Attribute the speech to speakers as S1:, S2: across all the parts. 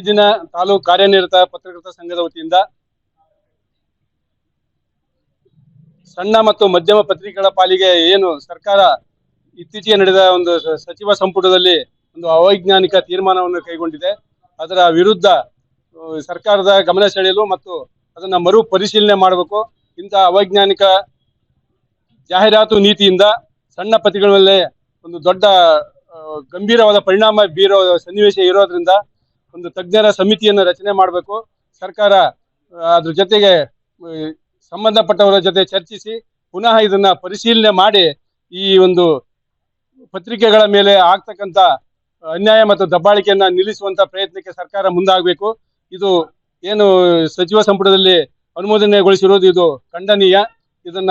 S1: ಇತ್ತೀಚಿನ ತಾಲೂಕು ಕಾರ್ಯನಿರತ ಪತ್ರಕರ್ತರ ಸಂಘದ ವತಿಯಿಂದ ಸಣ್ಣ ಮತ್ತು ಮಧ್ಯಮ ಪತ್ರಿಕೆಗಳ ಪಾಲಿಗೆ ಏನು ಸರ್ಕಾರ ಇತ್ತೀಚೆಗೆ ನಡೆದ ಒಂದು ಸಚಿವ ಸಂಪುಟದಲ್ಲಿ ಒಂದು ಅವೈಜ್ಞಾನಿಕ ತೀರ್ಮಾನವನ್ನು ಕೈಗೊಂಡಿದೆ. ಅದರ ವಿರುದ್ಧ ಸರ್ಕಾರದ ಗಮನ ಸೆಳೆಯಲು ಮತ್ತು ಅದನ್ನ ಮರು ಪರಿಶೀಲನೆ ಮಾಡಬೇಕು. ಇಂತಹ ಅವೈಜ್ಞಾನಿಕ ಜಾಹೀರಾತು ನೀತಿಯಿಂದ ಸಣ್ಣ ಪತ್ರಿಕೆಗಳ ಮೇಲೆ ಒಂದು ದೊಡ್ಡ ಗಂಭೀರವಾದ ಪರಿಣಾಮ ಬೀರೋ ಸನ್ನಿವೇಶ ಇರೋದ್ರಿಂದ ಒಂದು ತಜ್ಞರ ಸಮಿತಿಯನ್ನು ರಚನೆ ಮಾಡಬೇಕು. ಸರ್ಕಾರ ಅದ್ರ ಜೊತೆಗೆ ಸಂಬಂಧಪಟ್ಟವರ ಜೊತೆ ಚರ್ಚಿಸಿ ಪುನಃ ಇದನ್ನ ಪರಿಶೀಲನೆ ಮಾಡಿ ಈ ಒಂದು ಪತ್ರಿಕೆಗಳ ಮೇಲೆ ಆಗ್ತಕ್ಕಂಥ ಅನ್ಯಾಯ ಮತ್ತು ದಬ್ಬಾಳಿಕೆಯನ್ನ ನಿಲ್ಲಿಸುವಂತ ಪ್ರಯತ್ನಕ್ಕೆ ಸರ್ಕಾರ ಮುಂದಾಗಬೇಕು. ಇದು ಏನು ಸಚಿವ ಸಂಪುಟದಲ್ಲಿ ಅನುಮೋದನೆಗೊಳಿಸಿರೋದು ಇದು ಖಂಡನೀಯ. ಇದನ್ನ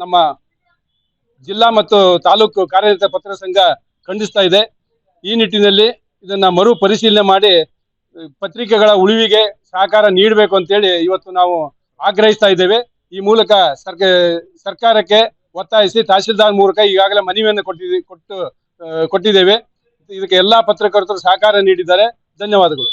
S1: ನಮ್ಮ ಜಿಲ್ಲಾ ಮತ್ತು ತಾಲೂಕು ಕಾರ್ಯನಿರತ ಪತ್ರ ಸಂಘ ಖಂಡಿಸ್ತಾ ಇದೆ. ಈ ನಿಟ್ಟಿನಲ್ಲಿ ಇದನ್ನ ಮರು ಪರಿಶೀಲನೆ ಮಾಡಿ ಪತ್ರಿಕೆಗಳ ಉಳಿವಿಗೆ ಸಹಕಾರ ನೀಡಬೇಕು ಅಂತೇಳಿ ಇವತ್ತು ನಾವು ಆಗ್ರಹಿಸ್ತಾ ಇದ್ದೇವೆ. ಈ ಮೂಲಕ ಸರ್ಕಾರಕ್ಕೆ ಒತ್ತಾಯಿಸಿ ತಹಶೀಲ್ದಾರ್ ಮೂಲಕ ಈಗಾಗಲೇ ಮನವಿಯನ್ನು ಕೊಟ್ಟಿದ್ದೇವೆ. ಇದಕ್ಕೆ ಎಲ್ಲಾ ಪತ್ರಕರ್ತರು ಸಹಕಾರ ನೀಡಿದ್ದಾರೆ. ಧನ್ಯವಾದಗಳು.